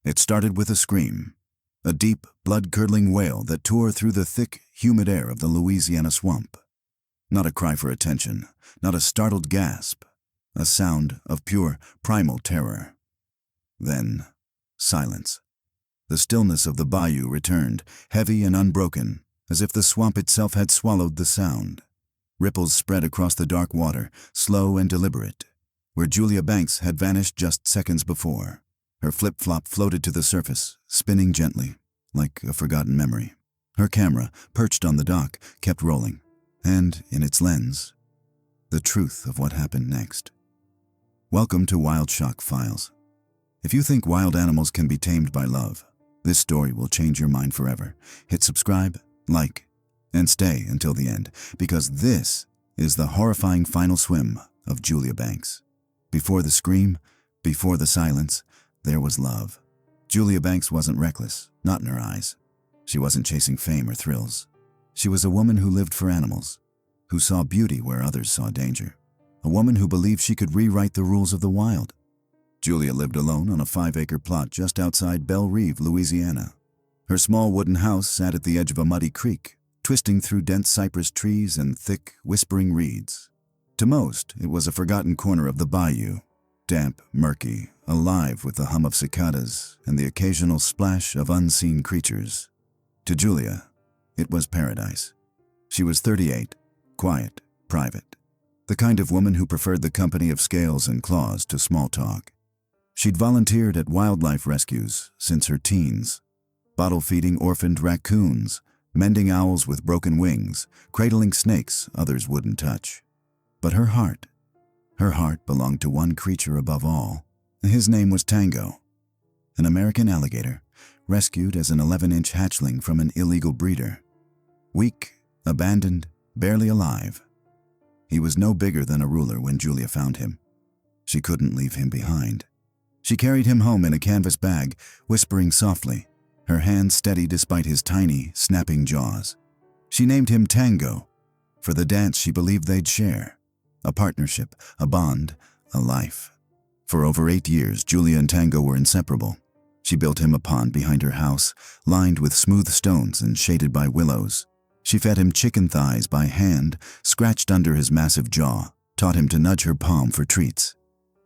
It started with a scream, a deep, blood-curdling wail that tore through the thick, humid air of the Louisiana swamp. Not a cry for attention, not a startled gasp, a sound of pure, primal terror. Then, silence. The stillness of the bayou returned, heavy and unbroken, as if the swamp itself had swallowed the sound. Ripples spread across the dark water, slow and deliberate, where Julia Banks had vanished just seconds before. Her flip-flop floated to the surface, spinning gently, like a forgotten memory. Her camera, perched on the dock, kept rolling, and, in its lens, the truth of what happened next. Welcome to Wild Shock Files. If you think wild animals can be tamed by love, this story will change your mind forever. Hit subscribe, like, and stay until the end, because this is the horrifying final swim of Julia Banks. Before the scream, before the silence, there was love. Julia Banks wasn't reckless, not in her eyes. She wasn't chasing fame or thrills. She was a woman who lived for animals, who saw beauty where others saw danger. A woman who believed she could rewrite the rules of the wild. Julia lived alone on a 5-acre plot just outside Belle Reve, Louisiana. Her small wooden house sat at the edge of a muddy creek, twisting through dense cypress trees and thick, whispering reeds. To most, it was a forgotten corner of the bayou, damp, murky, alive with the hum of cicadas and the occasional splash of unseen creatures. To Julia, it was paradise. She was 38, quiet, private, the kind of woman who preferred the company of scales and claws to small talk. She'd volunteered at wildlife rescues since her teens, bottle-feeding orphaned raccoons, mending owls with broken wings, cradling snakes others wouldn't touch. But her heart belonged to one creature above all. His name was Tango, an American alligator, rescued as an 11-inch hatchling from an illegal breeder. Weak, abandoned, barely alive. He was no bigger than a ruler when Julia found him. She couldn't leave him behind. She carried him home in a canvas bag, whispering softly, her hands steady despite his tiny, snapping jaws. She named him Tango, for the dance she believed they'd share. A partnership, a bond, a life. For over 8 years, Julia and Tango were inseparable. She built him a pond behind her house, lined with smooth stones and shaded by willows. She fed him chicken thighs by hand, scratched under his massive jaw, taught him to nudge her palm for treats.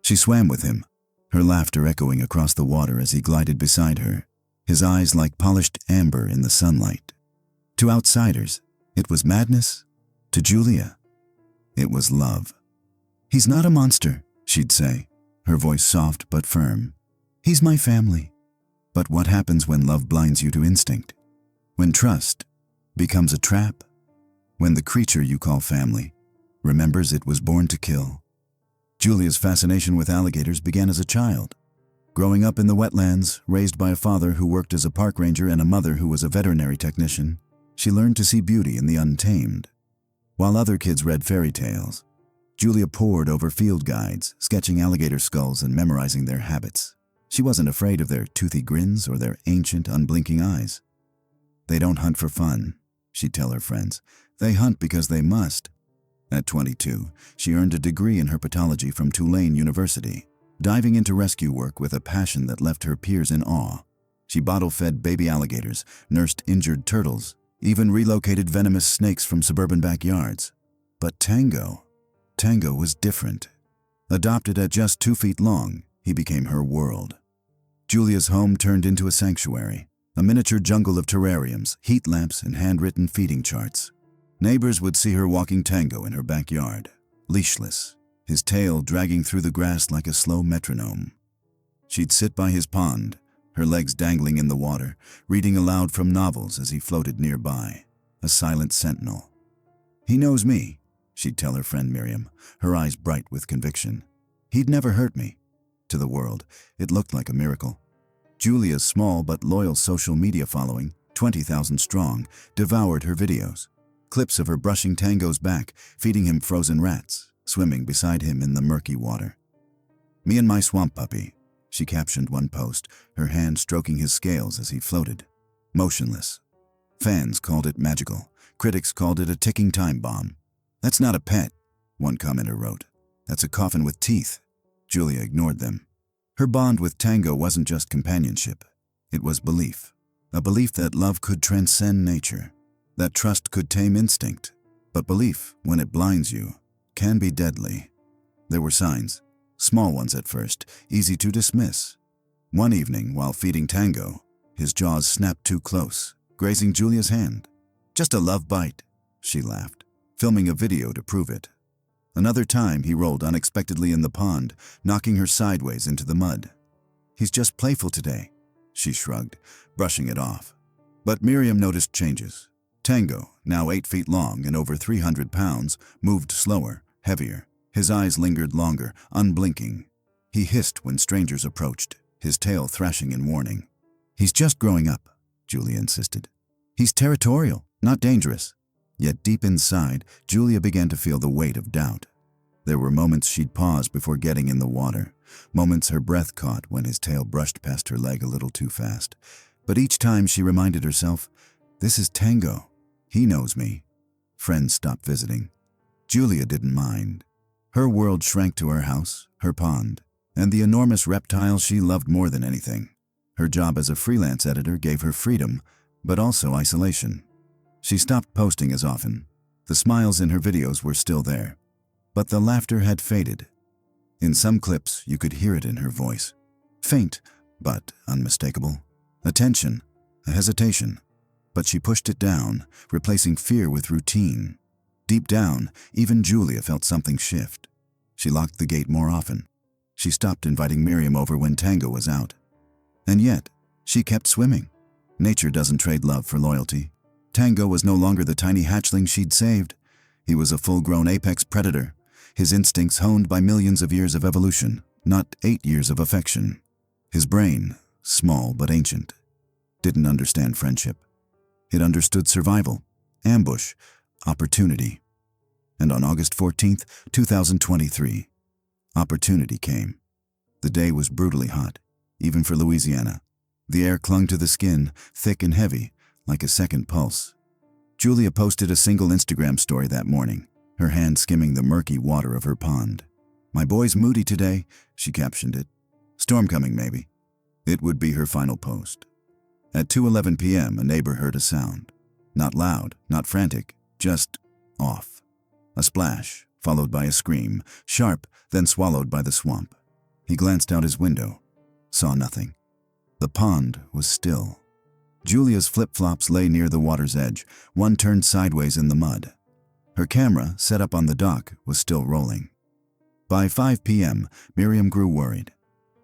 She swam with him, her laughter echoing across the water as he glided beside her, his eyes like polished amber in the sunlight. To outsiders, it was madness. To Julia, it was love. "He's not a monster," she'd say, her voice soft but firm. "He's my family." But what happens when love blinds you to instinct? When trust becomes a trap? When the creature you call family remembers it was born to kill? Julia's fascination with alligators began as a child. Growing up in the wetlands, raised by a father who worked as a park ranger and a mother who was a veterinary technician, she learned to see beauty in the untamed. While other kids read fairy tales, Julia pored over field guides, sketching alligator skulls and memorizing their habits. She wasn't afraid of their toothy grins or their ancient, unblinking eyes. "They don't hunt for fun," she'd tell her friends. "They hunt because they must." At 22, she earned a degree in herpetology from Tulane University, diving into rescue work with a passion that left her peers in awe. She bottle-fed baby alligators, nursed injured turtles, even relocated venomous snakes from suburban backyards. But Tango was different. Adopted at just 2 feet long, he became her world. Julia's home turned into a sanctuary, a miniature jungle of terrariums, heat lamps, and handwritten feeding charts. Neighbors would see her walking Tango in her backyard, leashless, his tail dragging through the grass like a slow metronome. She'd sit by his pond, her legs dangling in the water, reading aloud from novels as he floated nearby, a silent sentinel. "He knows me," she'd tell her friend Miriam, her eyes bright with conviction. "He'd never hurt me." To the world, it looked like a miracle. Julia's small but loyal social media following, 20,000 strong, devoured her videos. Clips of her brushing Tango's back, feeding him frozen rats, swimming beside him in the murky water. "Me and my swamp puppy," she captioned one post, her hand stroking his scales as he floated, motionless. Fans called it magical. Critics called it a ticking time bomb. "That's not a pet," one commenter wrote. "That's a coffin with teeth." Julia ignored them. Her bond with Tango wasn't just companionship. It was belief. A belief that love could transcend nature, that trust could tame instinct. But belief, when it blinds you, can be deadly. There were signs, small ones at first, easy to dismiss. One evening, while feeding Tango, his jaws snapped too close, grazing Julia's hand. "Just a love bite," she laughed, filming a video to prove it. Another time, he rolled unexpectedly in the pond, knocking her sideways into the mud. "He's just playful today," she shrugged, brushing it off. But Miriam noticed changes. Tango, now 8 feet long and over 300 pounds, moved slower, heavier. His eyes lingered longer, unblinking. He hissed when strangers approached, his tail thrashing in warning. "He's just growing up," Julia insisted. "He's territorial, not dangerous." Yet deep inside, Julia began to feel the weight of doubt. There were moments she'd pause before getting in the water, moments her breath caught when his tail brushed past her leg a little too fast. But each time she reminded herself, "This is Tango. He knows me." Friends stopped visiting. Julia didn't mind. Her world shrank to her house, her pond, and the enormous reptile she loved more than anything. Her job as a freelance editor gave her freedom, but also isolation. She stopped posting as often. The smiles in her videos were still there, but the laughter had faded. In some clips, you could hear it in her voice. Faint, but unmistakable. A tension, a hesitation. But she pushed it down, replacing fear with routine. Deep down, even Julia felt something shift. She locked the gate more often. She stopped inviting Miriam over when Tango was out. And yet, she kept swimming. Nature doesn't trade love for loyalty. Tango was no longer the tiny hatchling she'd saved. He was a full-grown apex predator, his instincts honed by millions of years of evolution, not 8 years of affection. His brain, small but ancient, didn't understand friendship. It understood survival, ambush, opportunity. And on August 14th, 2023, opportunity came. The day was brutally hot, even for Louisiana. The air clung to the skin, thick and heavy, like a second pulse. Julia posted a single Instagram story that morning, her hand skimming the murky water of her pond. "My boy's moody today," she captioned it. "Storm coming, maybe." It would be her final post. At 2:11 p.m., a neighbor heard a sound. Not loud, not frantic, just off. A splash, followed by a scream, sharp, then swallowed by the swamp. He glanced out his window, saw nothing. The pond was still. Julia's flip-flops lay near the water's edge, one turned sideways in the mud. Her camera, set up on the dock, was still rolling. By 5 p.m., Miriam grew worried.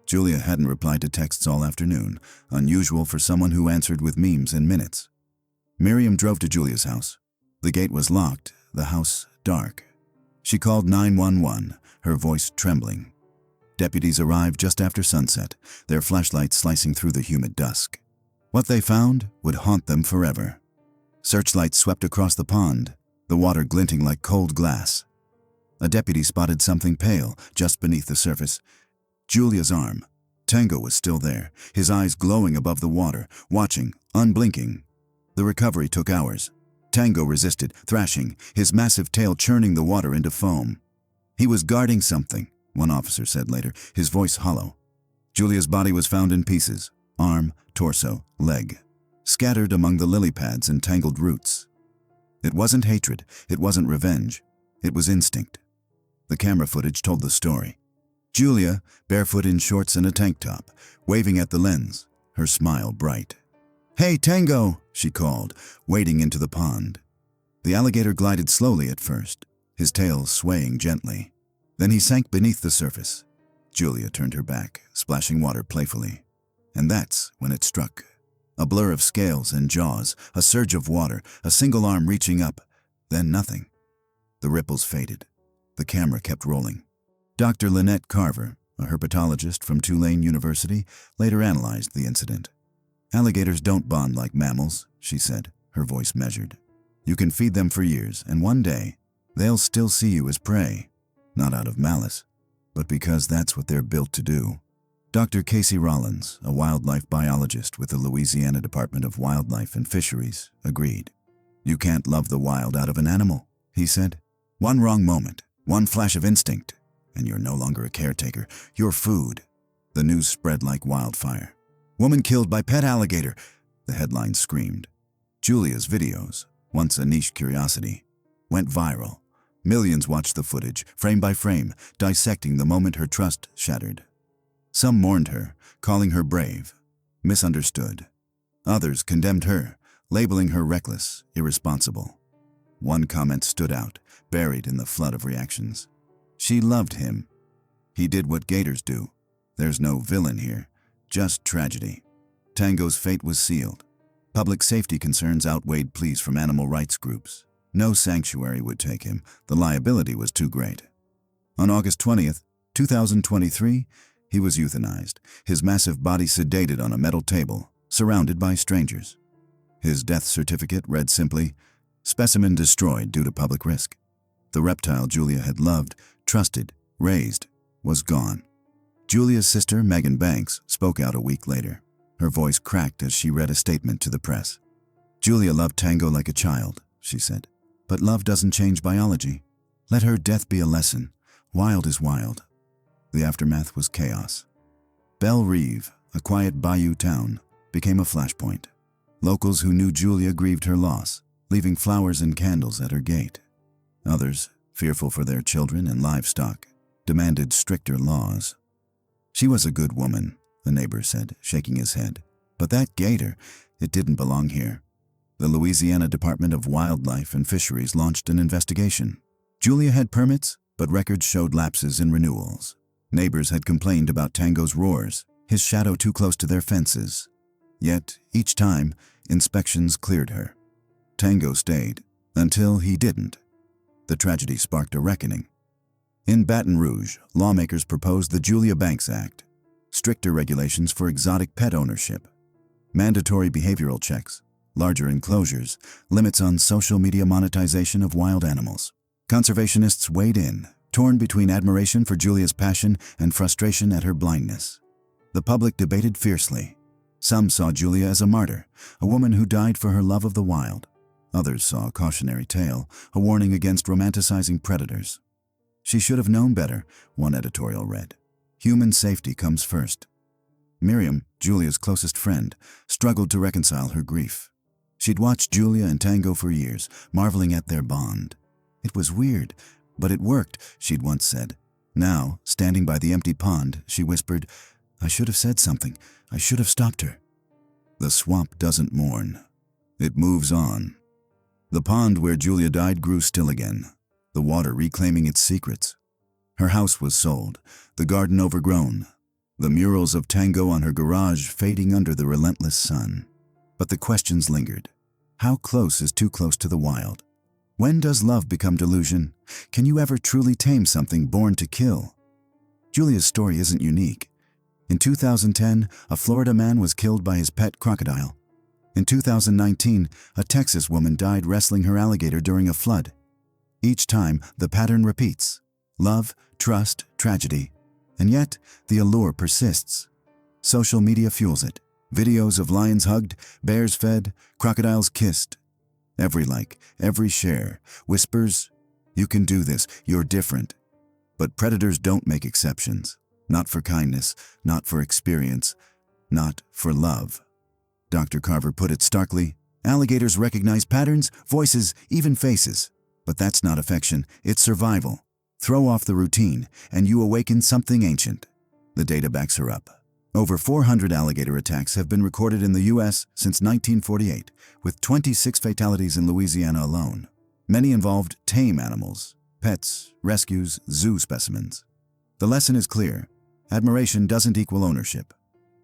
Julia hadn't replied to texts all afternoon, unusual for someone who answered with memes in minutes. Miriam drove to Julia's house. The gate was locked, the house dark. She called 911, her voice trembling. Deputies arrived just after sunset, their flashlights slicing through the humid dusk. What they found would haunt them forever. Searchlights swept across the pond, the water glinting like cold glass. A deputy spotted something pale just beneath the surface. Julia's arm. Tango was still there, his eyes glowing above the water, watching, unblinking. The recovery took hours. Tango resisted, thrashing, his massive tail churning the water into foam. He was guarding something, one officer said later, his voice hollow. Julia's body was found in pieces, arm, torso, leg, scattered among the lily pads and tangled roots. It wasn't hatred, it wasn't revenge, it was instinct. The camera footage told the story. Julia, barefoot in shorts and a tank top, waving at the lens, her smile bright. "Hey, Tango," she called, wading into the pond. The alligator glided slowly at first, his tail swaying gently. Then he sank beneath the surface. Julia turned her back, splashing water playfully. And that's when it struck. A blur of scales and jaws, a surge of water, a single arm reaching up, then nothing. The ripples faded. The camera kept rolling. Dr. Lynette Carver, a herpetologist from Tulane University, later analyzed the incident. "Alligators don't bond like mammals," she said, her voice measured. "You can feed them for years, and one day, they'll still see you as prey. Not out of malice, but because that's what they're built to do." Dr. Casey Rollins, a wildlife biologist with the Louisiana Department of Wildlife and Fisheries, agreed. "You can't love the wild out of an animal," he said. "One wrong moment, one flash of instinct, and you're no longer a caretaker, you're food." The news spread like wildfire. "Woman killed by pet alligator," the headline screamed. Julia's videos, once a niche curiosity, went viral. Millions watched the footage, frame by frame, dissecting the moment her trust shattered. Some mourned her, calling her brave, misunderstood. Others condemned her, labeling her reckless, irresponsible. One comment stood out, buried in the flood of reactions. She loved him. He did what gators do. There's no villain here, just tragedy. Tango's fate was sealed. Public safety concerns outweighed pleas from animal rights groups. No sanctuary would take him. The liability was too great. On August 20th, 2023, he was euthanized, his massive body sedated on a metal table, surrounded by strangers. His death certificate read simply, "Specimen destroyed due to public risk." The reptile Julia had loved, trusted, raised, was gone. Julia's sister, Megan Banks, spoke out a week later. Her voice cracked as she read a statement to the press. "Julia loved Tango like a child," she said. "But love doesn't change biology. Let her death be a lesson. Wild is wild." The aftermath was chaos. Belle Reve, a quiet bayou town, became a flashpoint. Locals who knew Julia grieved her loss, leaving flowers and candles at her gate. Others, fearful for their children and livestock, demanded stricter laws. "She was a good woman," the neighbor said, shaking his head. "But that gator, it didn't belong here." The Louisiana Department of Wildlife and Fisheries launched an investigation. Julia had permits, but records showed lapses in renewals. Neighbors had complained about Tango's roars, his shadow too close to their fences. Yet, each time, inspections cleared her. Tango stayed, until he didn't. The tragedy sparked a reckoning. In Baton Rouge, lawmakers proposed the Julia Banks Act, stricter regulations for exotic pet ownership, mandatory behavioral checks, larger enclosures, limits on social media monetization of wild animals. Conservationists weighed in, torn between admiration for Julia's passion and frustration at her blindness. The public debated fiercely. Some saw Julia as a martyr, a woman who died for her love of the wild. Others saw a cautionary tale, a warning against romanticizing predators. "She should have known better," one editorial read. "Human safety comes first." Miriam, Julia's closest friend, struggled to reconcile her grief. She'd watched Julia and Tango for years, marveling at their bond. "It was weird, but it worked," she'd once said. Now, standing by the empty pond, she whispered, "I should have said something. I should have stopped her." The swamp doesn't mourn. It moves on. The pond where Julia died grew still again, the water reclaiming its secrets. Her house was sold, the garden overgrown, the murals of Tango on her garage fading under the relentless sun. But the questions lingered. How close is too close to the wild? When does love become delusion? Can you ever truly tame something born to kill? Julia's story isn't unique. In 2010, a Florida man was killed by his pet crocodile. In 2019, a Texas woman died wrestling her alligator during a flood. Each time, the pattern repeats. Love, trust, tragedy. And yet, the allure persists. Social media fuels it. Videos of lions hugged, bears fed, crocodiles kissed. Every like, every share, whispers, "You can do this, you're different." But predators don't make exceptions. Not for kindness, not for experience, not for love. Dr. Carver put it starkly, "Alligators recognize patterns, voices, even faces. But that's not affection, it's survival. Throw off the routine, and you awaken something ancient." The data backs her up. Over 400 alligator attacks have been recorded in the U.S. since 1948, with 26 fatalities in Louisiana alone. Many involved tame animals, pets, rescues, zoo specimens. The lesson is clear. Admiration doesn't equal ownership.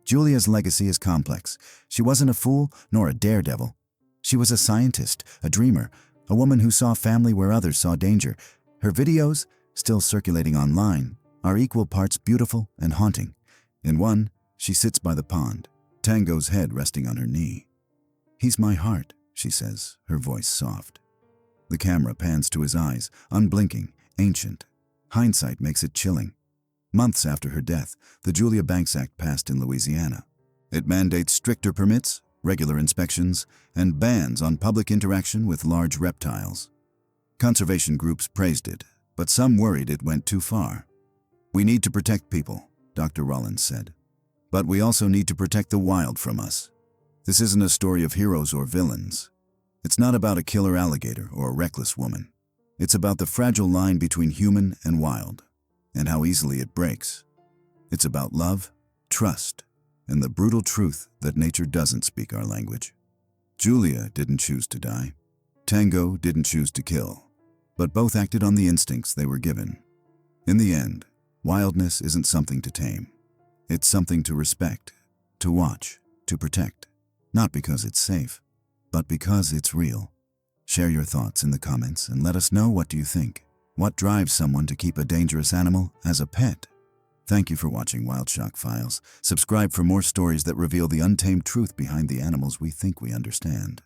Julia's legacy is complex. She wasn't a fool nor a daredevil. She was a scientist, a dreamer, a woman who saw family where others saw danger. Her videos, still circulating online, are equal parts beautiful and haunting. In one, she sits by the pond, Tango's head resting on her knee. "He's my heart," she says, her voice soft. The camera pans to his eyes, unblinking, ancient. Hindsight makes it chilling. Months after her death, the Julia Banks Act passed in Louisiana. It mandates stricter permits, regular inspections, and bans on public interaction with large reptiles. Conservation groups praised it, but some worried it went too far. "We need to protect people," Dr. Rollins said. But we also need to protect the wild from us. This isn't a story of heroes or villains. It's not about a killer alligator or a reckless woman. It's about the fragile line between human and wild, and how easily it breaks. It's about love, trust, and the brutal truth that nature doesn't speak our language. Julia didn't choose to die. Tango didn't choose to kill, but both acted on the instincts they were given. In the end, wildness isn't something to tame. It's something to respect, to watch, to protect. Not because it's safe, but because it's real. Share your thoughts in the comments and let us know, what do you think? What drives someone to keep a dangerous animal as a pet? Thank you for watching Wild Shock Files. Subscribe for more stories that reveal the untamed truth behind the animals we think we understand.